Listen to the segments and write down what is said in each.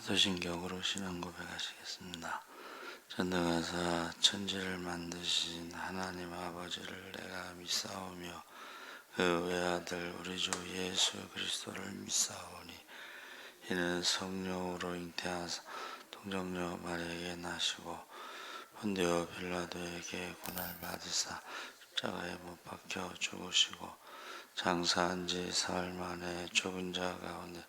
사도신경으로 신앙 고백하시겠습니다. 전능하사 천지를 만드신 하나님 아버지를 내가 믿사오며 그 외아들 우리 주 예수 그리스도를 믿사오니 이는 성령으로 잉태하사 동정녀 마리아에게 나시고 본디오 빌라도에게 고난을 받으사 십자가에 못 박혀 죽으시고 장사한 지 사흘 만에 죽은 자 가운데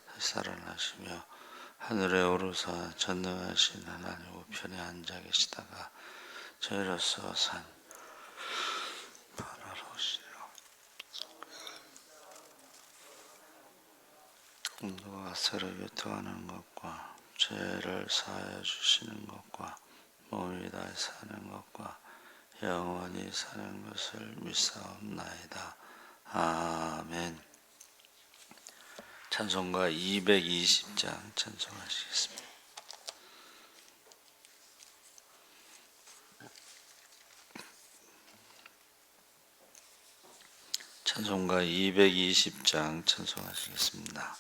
다시 살아나시며 하늘에 오르사 전능하신 하나님 우편에 앉아 계시다가 저희로서 산 바라러 오시리라. 공도가 서로 교통하는 것과 죄를 사하여 주시는 것과 몸이 다시 사는 것과 영원히 사는 것을 믿사옵나이다. 아멘. 찬송가 220장 찬송하시겠습니다. 찬송가 220장 찬송하시겠습니다.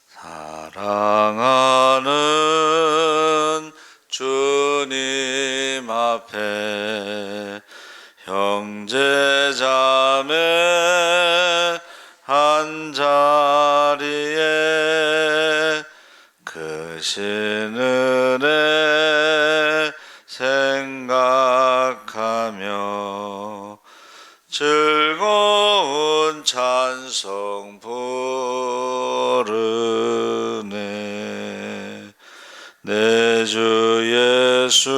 사랑하는 주님 앞에 형제자매 한 자리에 크신 은혜 생각하며 즐거운 찬송 부르네. 내 주 예수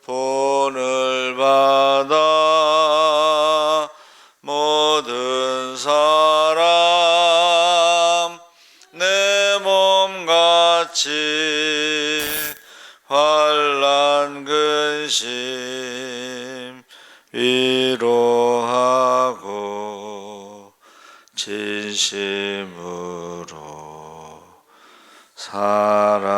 본을 받아 모든 사람 내 몸같이 환난 근심 위로하고 진심으로 사랑하세.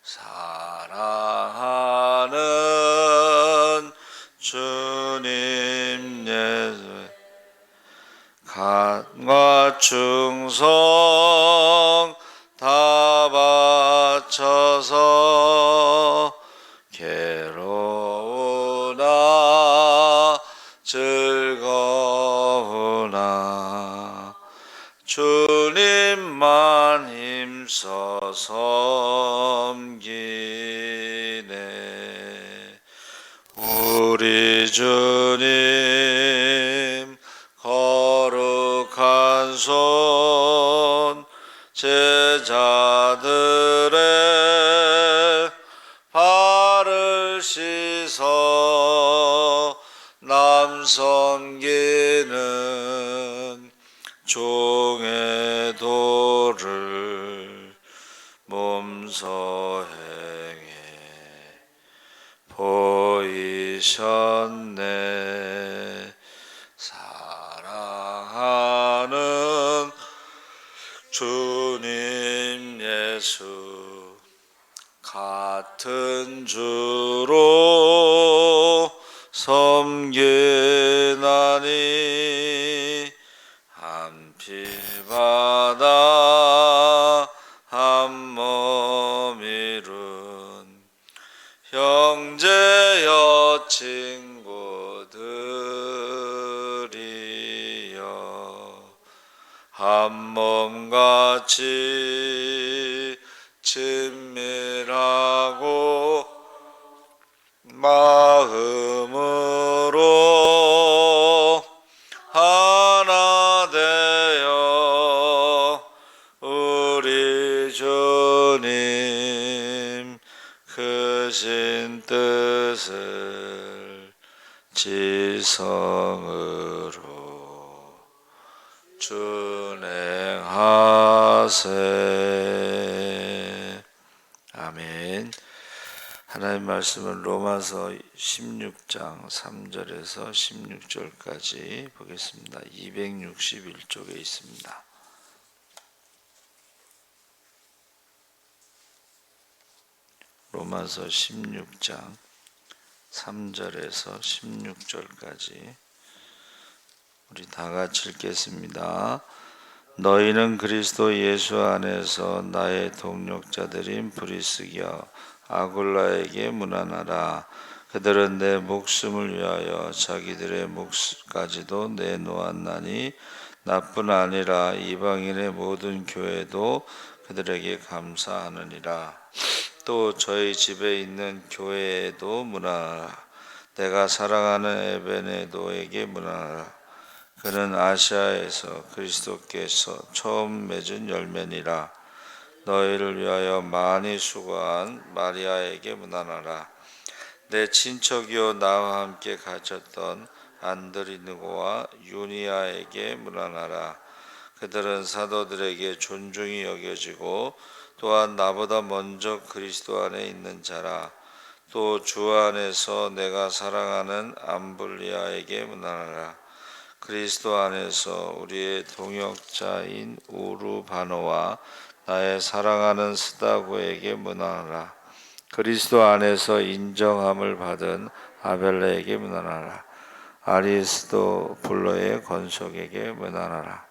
사랑하는 주님 예수 간과 충성 다 바쳐서 괴로우나 즐거우나 주님만 힘써 섬기네. 우리 주님 거룩한 손 제자들의 발을 씻어 남 섬기는 종의 도를 몸소 행해 보이셨네. 사랑하는 주님 예수 같은 주로 섬기나니 한 피 바다 한 몸 이룬 형제여 친구들이여 한 몸같이 친밀하고 마음으로 하나 되어 우리 주님 크신 뜻을 지성으로 준행하세. 아멘. 하나님 말씀은 로마서 16장 3절에서 16절까지 보겠습니다. 261쪽에 있습니다. 로마서 16장 3절에서 16절까지 우리 다 같이 읽겠습니다. 너희는 그리스도 예수 안에서 나의 동력자들인 브리스기와 아굴라에게 문안하라. 그들은 내 목숨을 위하여 자기들의 목숨까지도 내놓았나니 나뿐 아니라 이방인의 모든 교회도 그들에게 감사하느니라. 또 저희 집에 있는 교회에도 문안하라. 내가 사랑하는 에베네도에게 문안하라. 그는 아시아에서 그리스도께서 처음 맺은 열매니라. 너희를 위하여 많이 수고한 마리아에게 문안하라. 내 친척이요 나와 함께 갇혔던 안드리누고와 유니아에게 문안하라. 그들은 사도들에게 존중이 여겨지고 또한 나보다 먼저 그리스도 안에 있는 자라. 또 주 안에서 내가 사랑하는 암블리아에게 문안하라. 그리스도 안에서 우리의 동역자인 우르바노와 나의 사랑하는 스다고에게 문안하라. 그리스도 안에서 인정함을 받은 아벨레에게 문안하라. 아리스도블로의 건속에게 문안하라.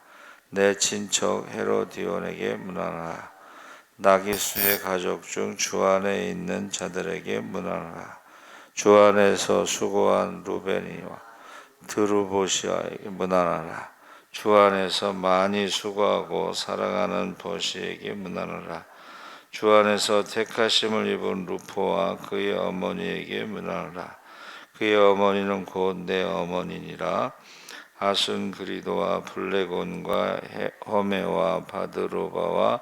내 친척 헤로디온에게 문안하라. 나기수의 가족 중 주 안에 있는 자들에게 문안하라. 주 안에서 수고한 루벤이와 드루보시아에게 문안하라. 주 안에서 많이 수고하고 사랑하는 보시에게 문안하라. 주 안에서 택하심을 입은 루포와 그의 어머니에게 문안하라. 그의 어머니는 곧 내 어머니니라. 아순그리도와 블레곤과 허메와 바드로바와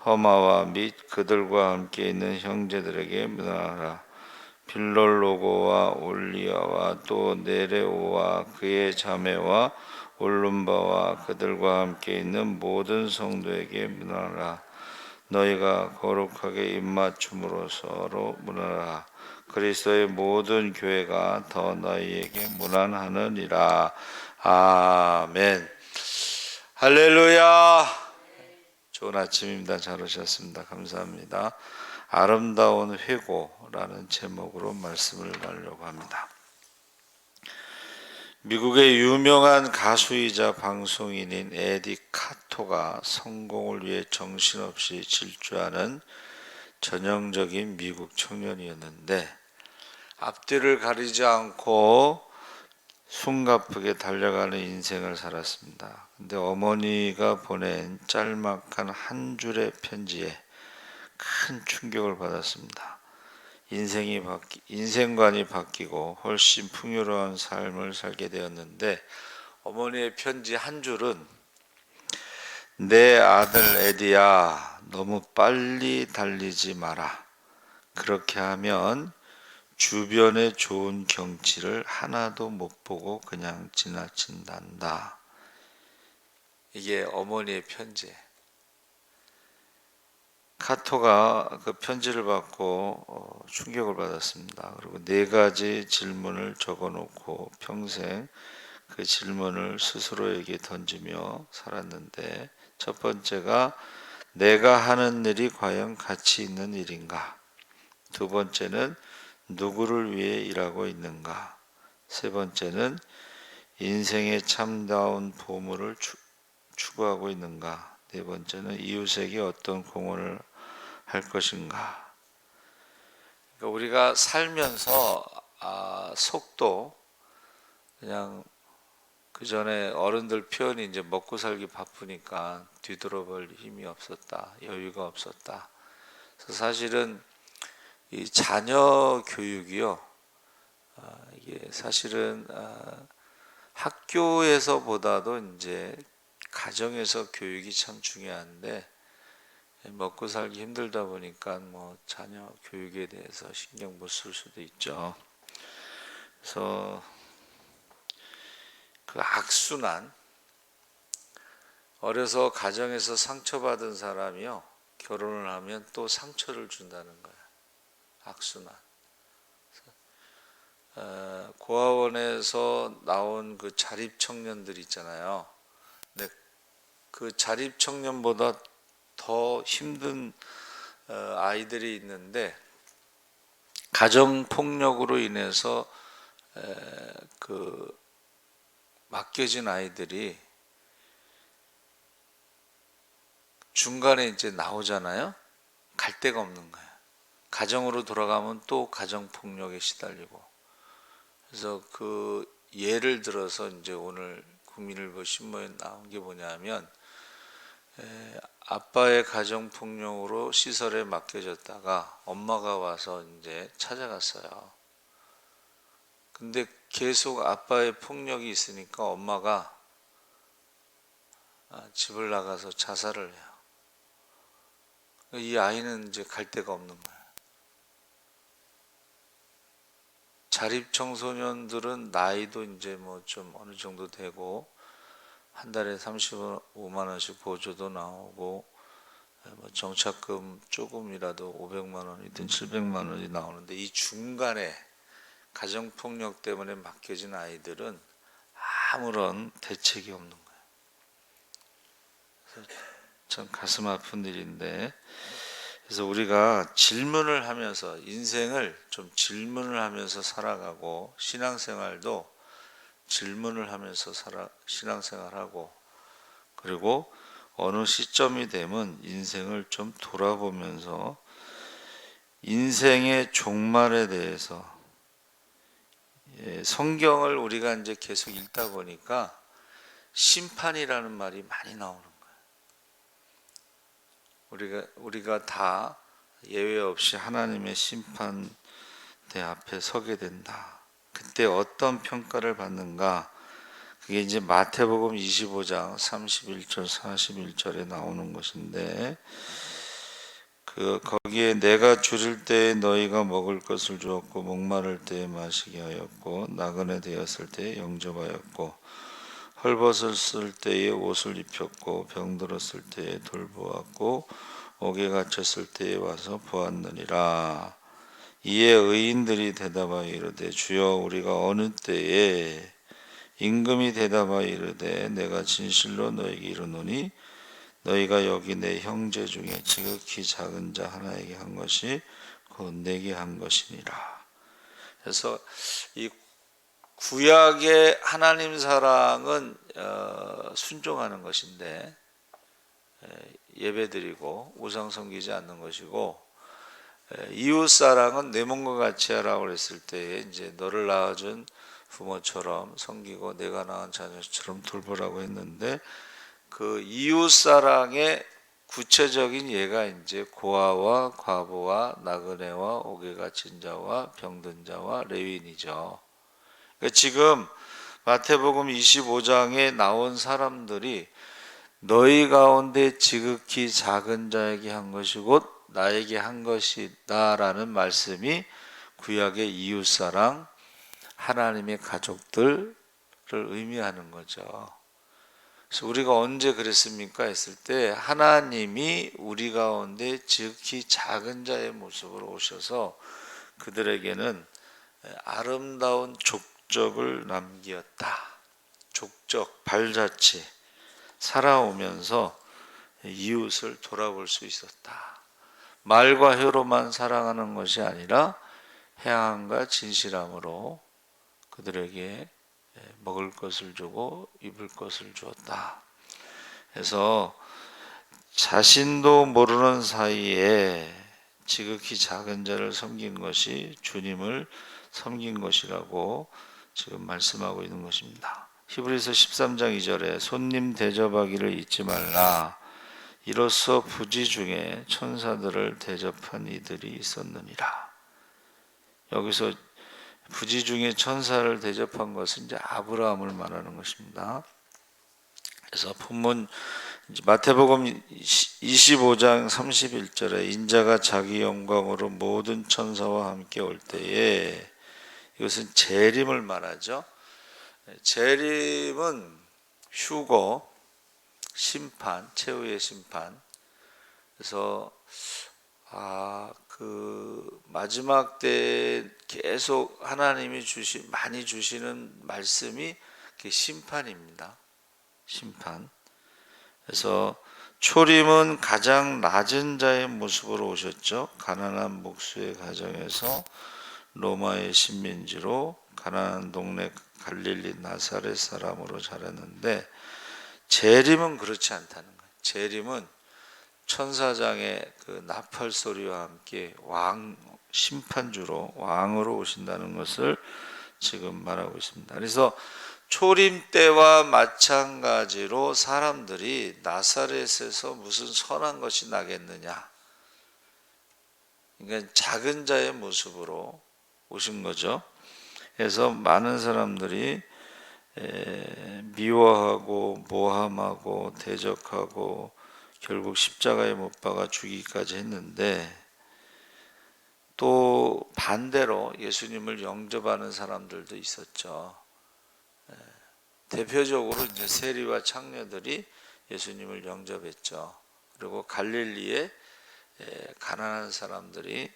허마와 및 그들과 함께 있는 형제들에게 문안하라. 빌롤로고와 올리아와 또 네레오와 그의 자매와 올룸바와 그들과 함께 있는 모든 성도에게 문안하라. 너희가 거룩하게 입맞춤으로 서로 문안하라. 그리스도의 모든 교회가 더 너희에게 문안하느니라. 아멘. 할렐루야. 좋은 아침입니다. 잘 오셨습니다. 감사합니다. 아름다운 회고라는 제목으로 말씀을 나누려고 합니다. 미국의 유명한 가수이자 방송인인 에디 카토가 성공을 위해 정신없이 질주하는 전형적인 미국 청년이었는데 앞뒤를 가리지 않고 숨가쁘게 달려가는 인생을 살았습니다. 근데 어머니가 보낸 짤막한 한 줄의 편지에 큰 충격을 받았습니다. 인생관이 바뀌고 훨씬 풍요로운 삶을 살게 되었는데 어머니의 편지 한 줄은 내 아들 에디야 너무 빨리 달리지 마라. 그렇게 하면 주변의 좋은 경치를 하나도 못 보고 그냥 지나친단다. 이게 어머니의 편지예요. 카토가 그 편지를 받고 충격을 받았습니다. 그리고 4가지 질문을 적어놓고 평생 그 질문을 스스로에게 던지며 살았는데 첫 번째가 내가 하는 일이 과연 가치 있는 일인가? 두 번째는 누구를 위해 일하고 있는가? 세 번째는 인생의 참다운 보물을 추구하고 있는가? 네 번째는 이웃에게 어떤 공헌을 할 것인가? 그러니까 우리가 살면서 속도 그냥 그 전에 어른들 표현이 이제 먹고 살기 바쁘니까 뒤돌아볼 힘이 없었다, 여유가 없었다. 그래서 사실은 이 자녀 교육이요, 이게 사실은 학교에서보다도 이제 가정에서 교육이 참 중요한데 먹고 살기 힘들다 보니까 뭐 자녀 교육에 대해서 신경 못 쓸 수도 있죠. 그래서 그 악순환, 어려서 가정에서 상처받은 사람이요 결혼을 하면 또 상처를 준다는 거예요. 악순환. 고아원에서 나온 그 자립 청년들 있잖아요. 근데 그 자립 청년보다 더 힘든 아이들이 있는데 가정 폭력으로 인해서 그 맡겨진 아이들이 중간에 이제 나오잖아요. 갈 데가 없는 거예요. 가정으로 돌아가면 또 가정폭력에 시달리고. 그래서 그 예를 들어서 이제 오늘 국민일보 신문에 나온 게 뭐냐면, 아빠의 가정폭력으로 시설에 맡겨졌다가 엄마가 와서 이제 찾아갔어요. 근데 계속 아빠의 폭력이 있으니까 엄마가 집을 나가서 자살을 해요. 이 아이는 이제 갈 데가 없는 거예요. 자립 청소년들은 나이도 이제 뭐 좀 어느 정도 되고 한 달에 35만 원씩 보조도 나오고 뭐 정착금 조금이라도 500만 원이든 700만 원이 나오는데, 이 중간에 가정폭력 때문에 맡겨진 아이들은 아무런 대책이 없는 거예요. 그래서 참 가슴 아픈 일인데, 그래서 우리가 질문을 하면서 인생을 좀 질문을 하면서 살아가고, 신앙생활도 질문을 하면서 신앙생활하고, 그리고 어느 시점이 되면 인생을 좀 돌아보면서 인생의 종말에 대해서, 성경을 우리가 이제 계속 읽다 보니까 심판이라는 말이 많이 나오는 거예요. 우리가 다 예외 없이 하나님의 심판대 앞에 서게 된다. 그때 어떤 평가를 받는가? 그게 이제 마태복음 25장 31절 41절에 나오는 것인데, 거기에 내가 줄일 때에 너희가 먹을 것을 주었고, 목마를 때에 마시게 하였고, 나그네 되었을 때에 영접하였고, 헐벗었을 때에 옷을 입혔고, 병들었을 때에 돌보았고, 옥에 갇혔을 때에 와서 보았느니라. 이에 의인들이 대답하여 이르되 주여 우리가 어느 때에, 임금이 대답하여 이르되 내가 진실로 너희에게 이르노니 너희가 여기 내 형제 중에 지극히 작은 자 하나에게 한 것이 곧 내게 한 것이니라. 그래서 이 구약의 하나님 사랑은 순종하는 것인데, 예배드리고 우상 섬기지 않는 것이고, 이웃 사랑은 내 몸과 같이 하라고 그랬을 때에 이제 너를 낳아준 부모처럼 섬기고 내가 낳은 자녀처럼 돌보라고 했는데, 그 이웃 사랑의 구체적인 예가 이제 고아와 과부와 나그네와 옥에 갇힌 자와 병든 자와 레위인이죠. 그러니까 지금 마태복음 25장에 나온 사람들이 너희 가운데 지극히 작은 자에게 한 것이 곧 나에게 한 것이다 라는 말씀이 구약의 이웃사랑, 하나님의 가족들을 의미하는 거죠. 그래서 우리가 언제 그랬습니까 했을 때, 하나님이 우리 가운데 지극히 작은 자의 모습으로 오셔서 그들에게는 아름다운 족적을 남기었다. 족적, 발자취 살아오면서 이웃을 돌아볼 수 있었다. 말과 혀로만 사랑하는 것이 아니라 행함과 진실함으로 그들에게 먹을 것을 주고 입을 것을 주었다. 그래서 자신도 모르는 사이에 지극히 작은 자를 섬긴 것이 주님을 섬긴 것이라고 지금 말씀하고 있는 것입니다. 히브리서 13장 2절에 손님 대접하기를 잊지 말라. 이로써 부지 중에 천사들을 대접한 이들이 있었느니라. 여기서 부지 중에 천사를 대접한 것은 이제 아브라함을 말하는 것입니다. 그래서 본문 마태복음 25장 31절에 인자가 자기 영광으로 모든 천사와 함께 올 때에, 이것은 재림을 말하죠. 재림은 휴거, 심판, 최후의 심판. 그래서 그 마지막 때 계속 하나님이 많이 주시는 말씀이 심판입니다. 심판. 그래서 초림은 가장 낮은 자의 모습으로 오셨죠. 가난한 목수의 가정에서 로마의 식민지로 가나안 동네 갈릴리 나사렛 사람으로 자랐는데 재림은 그렇지 않다는 거예요. 재림은 천사장의 그 나팔 소리와 함께 심판주로 왕으로 오신다는 것을 지금 말하고 있습니다. 그래서 초림 때와 마찬가지로 사람들이 나사렛에서 무슨 선한 것이 나겠느냐, 그러니까 작은 자의 모습으로 오신 거죠. 그래서 많은 사람들이 미워하고 모함하고 대적하고 결국 십자가에 못 박아 죽이기까지 했는데, 또 반대로 예수님을 영접하는 사람들도 있었죠. 대표적으로 이제 세리와 창녀들이 예수님을 영접했죠. 그리고 갈릴리에 가난한 사람들이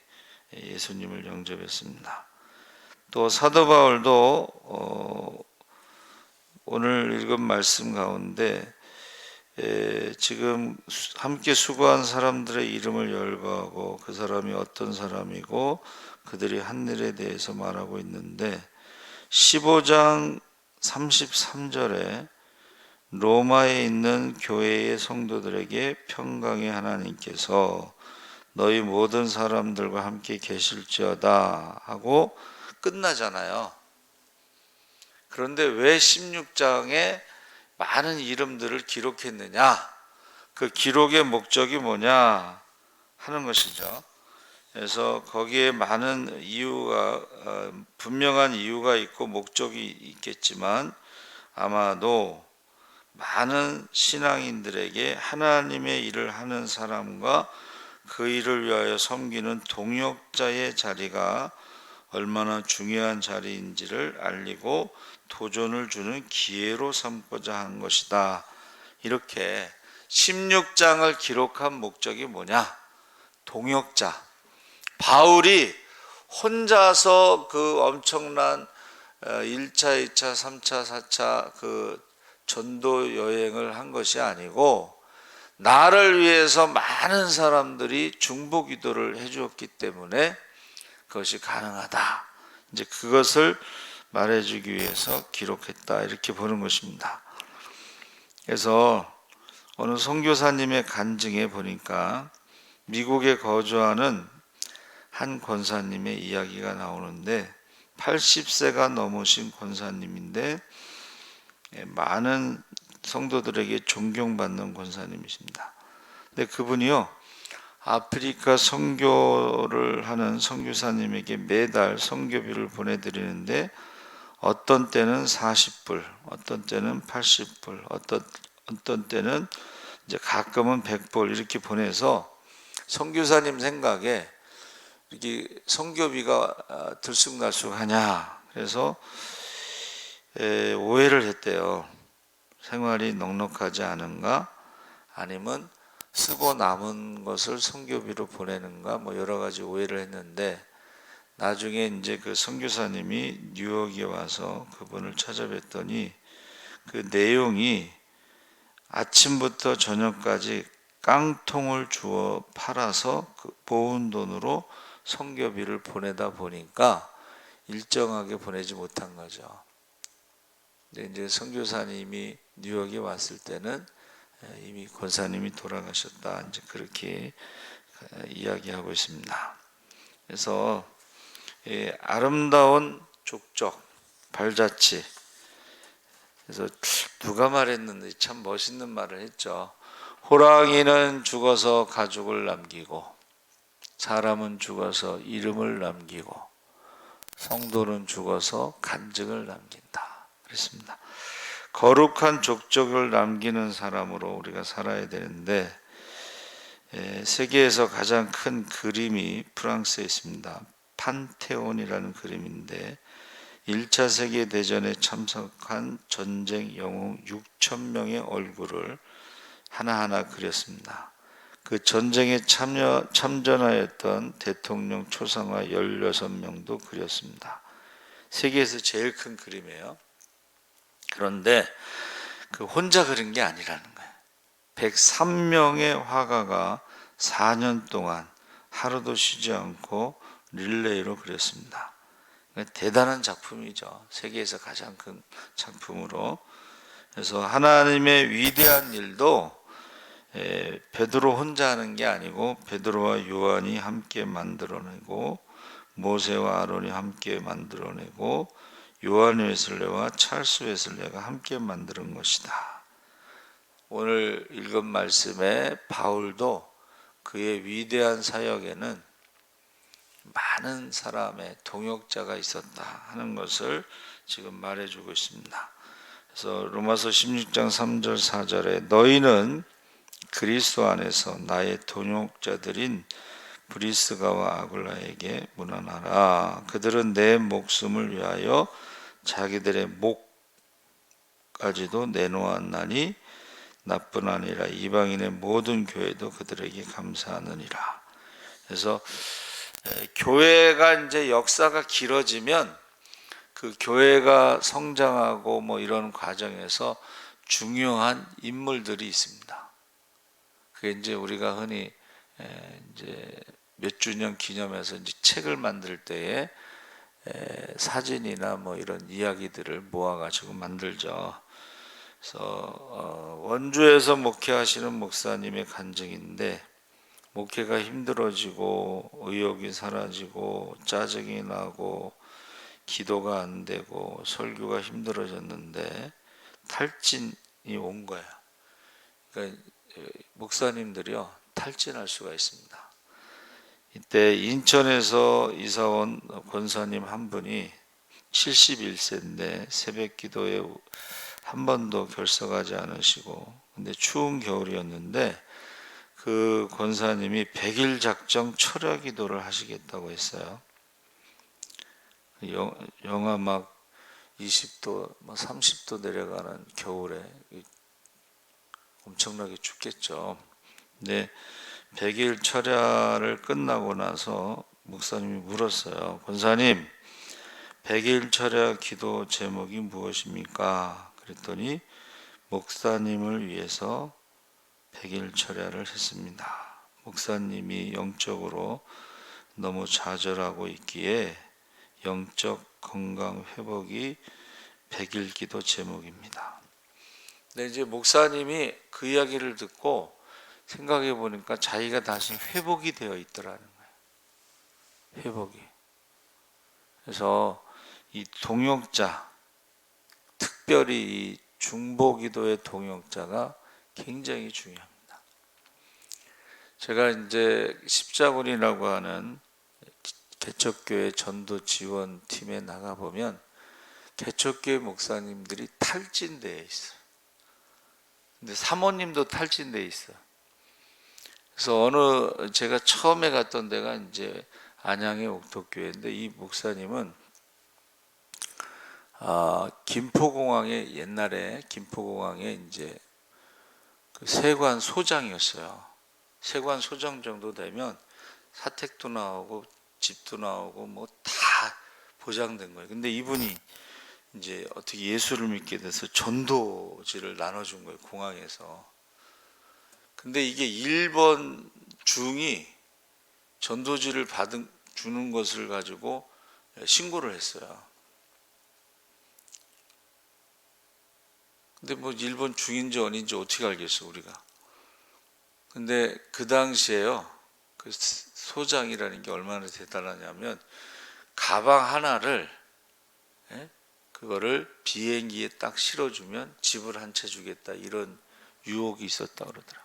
예수님을 영접했습니다. 또 사도 바울도 오늘 읽은 말씀 가운데 지금 함께 수고한 사람들의 이름을 열거하고 그 사람이 어떤 사람이고 그들이 한 일에 대해서 말하고 있는데, 15장 33절에 로마에 있는 교회의 성도들에게 평강의 하나님께서 너희 모든 사람들과 함께 계실지어다 하고 끝나잖아요. 그런데 왜 16장에 많은 이름들을 기록했느냐? 그 기록의 목적이 뭐냐 하는 것이죠. 그래서 거기에 많은 이유가, 분명한 이유가 있고 목적이 있겠지만, 아마도 많은 신앙인들에게 하나님의 일을 하는 사람과 그 일을 위하여 섬기는 동역자의 자리가 얼마나 중요한 자리인지를 알리고 도전을 주는 기회로 삼고자 한 것이다. 이렇게 16장을 기록한 목적이 뭐냐? 동역자. 바울이 혼자서 그 엄청난 1차, 2차, 3차, 4차 그 전도 여행을 한 것이 아니고, 나를 위해서 많은 사람들이 중보 기도를 해주었기 때문에 그것이 가능하다. 이제 그것을 말해주기 위해서 기록했다, 이렇게 보는 것입니다. 그래서 어느 선교사님의 간증에 보니까 미국에 거주하는 한 권사님의 이야기가 나오는데, 80세가 넘으신 권사님인데 많은 성도들에게 존경받는 권사님이십니다. 근데 그분이요, 아프리카 선교를 하는 선교사님에게 매달 선교비를 보내드리는데, 어떤 때는 40불, 어떤 때는 80불, 어떤 때는 이제 가끔은 100불 이렇게 보내서 선교사님 생각에 이렇게 선교비가 들쑥날쑥하냐, 그래서 오해를 했대요. 생활이 넉넉하지 않은가, 아니면 쓰고 남은 것을 선교비로 보내는가, 뭐 여러 가지 오해를 했는데, 나중에 이제 그 선교사님이 뉴욕에 와서 그분을 찾아뵀더니 그 내용이 아침부터 저녁까지 깡통을 주워 팔아서 그 모은 돈으로 선교비를 보내다 보니까 일정하게 보내지 못한 거죠. 근데 이제 선교사님이 뉴욕에 왔을 때는 이미 권사님이 돌아가셨다, 이제 그렇게 이야기하고 있습니다. 그래서 아름다운 족적, 발자취. 그래서 누가 말했는데 참 멋있는 말을 했죠. 호랑이는 죽어서 가죽을 남기고, 사람은 죽어서 이름을 남기고, 성도는 죽어서 간증을 남긴다, 그랬습니다. 거룩한 족적을 남기는 사람으로 우리가 살아야 되는데, 세계에서 가장 큰 그림이 프랑스에 있습니다. 판테온이라는 그림인데, 1차 세계대전에 참석한 전쟁 영웅 6,000명의 얼굴을 하나하나 그렸습니다. 그 전쟁에 참전하였던 대통령 초상화 16명도 그렸습니다. 세계에서 제일 큰 그림이에요. 그런데 그 혼자 그린 게 아니라는 거예요. 103명의 화가가 4년 동안 하루도 쉬지 않고 릴레이로 그렸습니다. 대단한 작품이죠. 세계에서 가장 큰 작품으로. 그래서 하나님의 위대한 일도 베드로 혼자 하는 게 아니고 베드로와 요한이 함께 만들어내고 모세와 아론이 함께 만들어내고 요한 웨슬레와 찰스 웨슬레가 함께 만드는 것이다. 오늘 읽은 말씀에 바울도 그의 위대한 사역에는 많은 사람의 동역자가 있었다 하는 것을 지금 말해주고 있습니다. 그래서 로마서 16장 3절 4절에 너희는 그리스도 안에서 나의 동역자들인 브리스가와 아굴라에게 문안하라. 그들은 내 목숨을 위하여 자기들의 목까지도 내놓았나니 나뿐 아니라 이방인의 모든 교회도 그들에게 감사하느니라. 그래서 교회가 이제 역사가 길어지면 그 교회가 성장하고 뭐 이런 과정에서 중요한 인물들이 있습니다. 그게 이제 우리가 흔히 이제 몇 주년 기념해서 이제 책을 만들 때에 사진이나 뭐 이런 이야기들을 모아가지고 만들죠. 그래서 원주에서 목회하시는 목사님의 간증인데 목회가 힘들어지고 의욕이 사라지고 짜증이 나고 기도가 안 되고 설교가 힘들어졌는데 탈진이 온 거예요. 그러니까 목사님들이요 탈진할 수가 있습니다. 이때 인천에서 이사온 권사님 한 분이 71세인데 새벽 기도에 한 번도 결석하지 않으시고 근데 추운 겨울이었는데 그 권사님이 100일 작정 철야 기도를 하시겠다고 했어요. 영하 막 20도, 30도 내려가는 겨울에 엄청나게 춥겠죠. 근데 100일 철야를 끝나고 나서 목사님이 물었어요. 권사님, 100일 철야 기도 제목이 무엇입니까? 그랬더니 목사님을 위해서 100일 철야를 했습니다. 목사님이 영적으로 너무 좌절하고 있기에 영적 건강 회복이 100일 기도 제목입니다. 근데 이제 목사님이 그 이야기를 듣고 생각해 보니까 자기가 다시 회복이 되어 있더라는 거예요. 회복이. 그래서 이 동역자, 특별히 이 중보기도의 동역자가 굉장히 중요합니다. 제가 이제 십자군이라고 하는 개척교회 전도 지원팀에 나가보면 개척교회 목사님들이 탈진되어 있어요. 근데 사모님도 탈진되어 있어요. 그래서 제가 처음에 갔던 데가 이제 안양의 옥덕교회인데 이 목사님은 김포공항에 옛날에 김포공항에 이제 그 세관 소장이었어요. 세관 소장 정도 되면 사택도 나오고 집도 나오고 뭐 다 보장된 거예요. 근데 이분이 이제 어떻게 예수를 믿게 돼서 전도지를 나눠준 거예요, 공항에서. 근데 이게 일본 중이 전도지를 주는 것을 가지고 신고를 했어요. 근데 뭐 일본 중인지 어딘지 어떻게 알겠어, 우리가. 근데 그 당시에요, 그 소장이라는 게 얼마나 대단하냐면, 가방 하나를, 그거를 비행기에 딱 실어주면 집을 한 채 주겠다, 이런 유혹이 있었다 그러더라고요.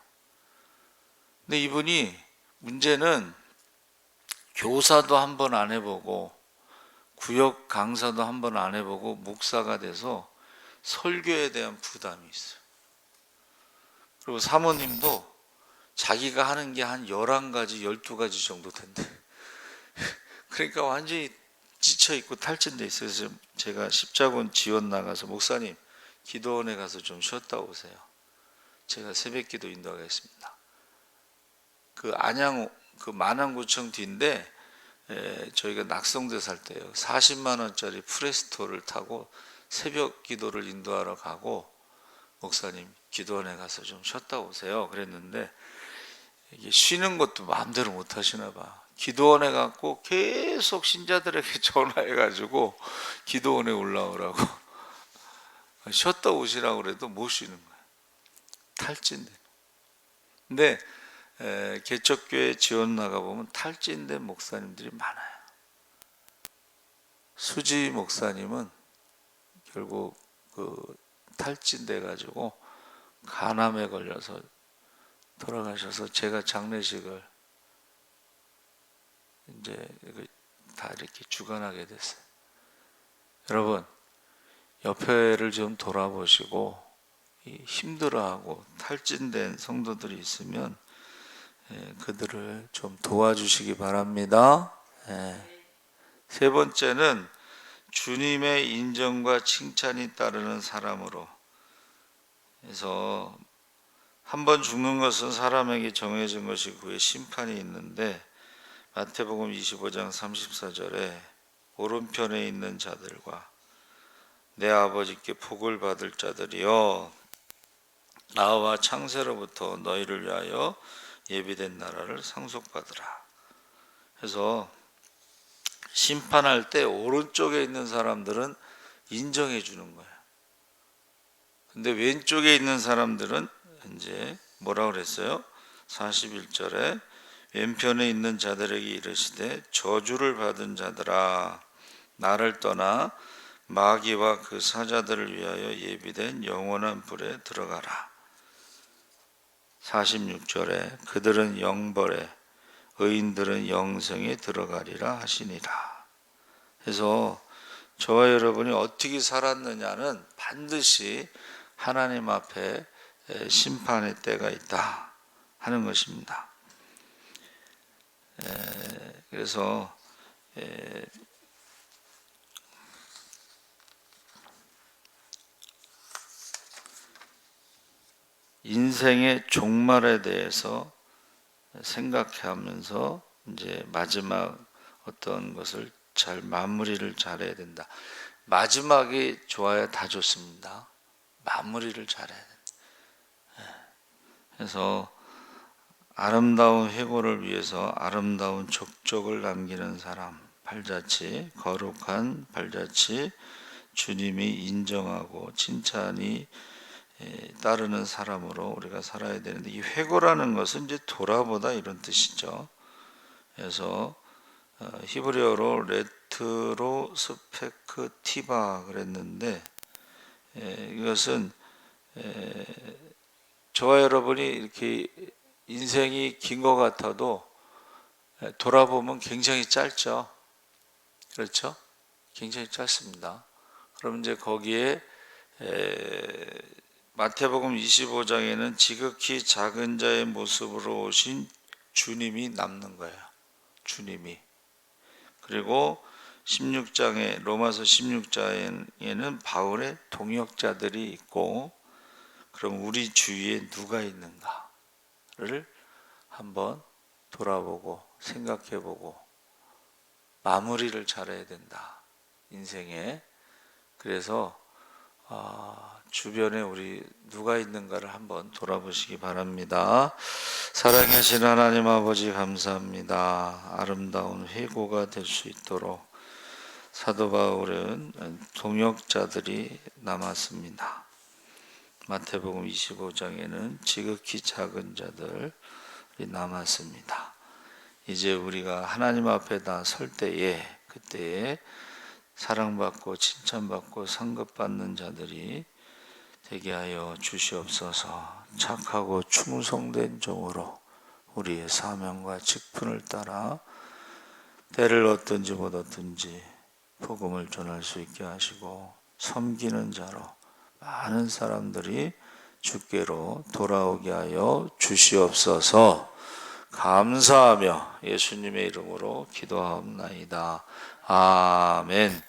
근데 이분이 문제는 교사도 한 번 안 해보고 구역 강사도 한 번 안 해보고 목사가 돼서 설교에 대한 부담이 있어요. 그리고 사모님도 자기가 하는 게 한 11가지, 12가지 정도 된대. 그러니까 완전히 지쳐있고 탈진돼 있어요. 그래서 제가 십자군 지원 나가서 목사님 기도원에 가서 좀 쉬었다 오세요. 제가 새벽 기도 인도하겠습니다. 그 안양 그 만안구청 뒤인데 저희가 낙성대 살 때요 40만 원짜리 프레스토를 타고 새벽 기도를 인도하러 가고 목사님 기도원에 가서 좀 쉬었다 오세요 그랬는데 이게 쉬는 것도 마음대로 못 하시나 봐. 기도원에 갖고 계속 신자들에게 전화해가지고 기도원에 올라오라고 쉬었다 오시라고 그래도 못 쉬는 거예요. 탈진돼. 근데 개척교회 지원 나가보면 탈진된 목사님들이 많아요. 수지 목사님은 결국 탈진돼 가지고 간암에 걸려서 돌아가셔서 제가 장례식을 이제 다 이렇게 주관하게 됐어요. 여러분, 옆에를 좀 돌아보시고 힘들어하고 탈진된 성도들이 있으면 그들을 좀 도와주시기 바랍니다. 세 번째는 주님의 인정과 칭찬이 따르는 사람으로 해서 한 번 죽는 것은 사람에게 정해진 것이고 그의 심판이 있는데 마태복음 25장 34절에 오른편에 있는 자들과 내 아버지께 복을 받을 자들이여 나와 창세로부터 너희를 위하여 예비된 나라를 상속받으라. 그래서 심판할 때 오른쪽에 있는 사람들은 인정해 주는 거예요. 근데 왼쪽에 있는 사람들은 이제 뭐라고 그랬어요? 41절에 왼편에 있는 자들에게 이르시되 저주를 받은 자들아 나를 떠나 마귀와 그 사자들을 위하여 예비된 영원한 불에 들어가라. 46절에 그들은 영벌에 의인들은 영생에 들어가리라 하시니라. 그래서 저와 여러분이 어떻게 살았느냐는 반드시 하나님 앞에 심판의 때가 있다 하는 것입니다. 그래서 인생의 종말에 대해서 생각하면서 이제 마지막 어떤 것을 잘 마무리를 잘해야 된다. 마지막이 좋아야 다 좋습니다. 마무리를 잘해야 된다. 그래서 아름다운 회고를 위해서 아름다운 족적을 남기는 사람, 발자취, 거룩한 발자취, 주님이 인정하고 칭찬이 따르는 사람으로 우리가 살아야 되는데 이 회고라는 것은 이제 돌아보다 이런 뜻이죠. 그래서 히브리어로 레트로스펙티바 그랬는데 이것은 저와 여러분이 이렇게 인생이 긴 것 같아도 돌아보면 굉장히 짧죠. 그렇죠? 굉장히 짧습니다. 그럼 이제 거기에 마태복음 25장에는 지극히 작은 자의 모습으로 오신 주님이 남는 거예요. 주님이. 그리고 16장에 로마서 16장에는 바울의 동역자들이 있고 그럼 우리 주위에 누가 있는가를 한번 돌아보고 생각해보고 마무리를 잘해야 된다. 인생에. 그래서 주변에 우리 누가 있는가를 한번 돌아보시기 바랍니다. 사랑하신 하나님 아버지 감사합니다. 아름다운 회고가 될 수 있도록 사도 바울은 동역자들이 남았습니다. 마태복음 25장에는 지극히 작은 자들이 남았습니다. 이제 우리가 하나님 앞에 다 설 때에 그때에 사랑받고 칭찬받고 상급받는 자들이 되게 하여 주시옵소서. 착하고 충성된 종으로 우리의 사명과 직분을 따라 때를 얻든지 못 얻든지 복음을 전할 수 있게 하시고 섬기는 자로 많은 사람들이 주께로 돌아오게 하여 주시옵소서. 감사하며 예수님의 이름으로 기도하옵나이다. 아멘.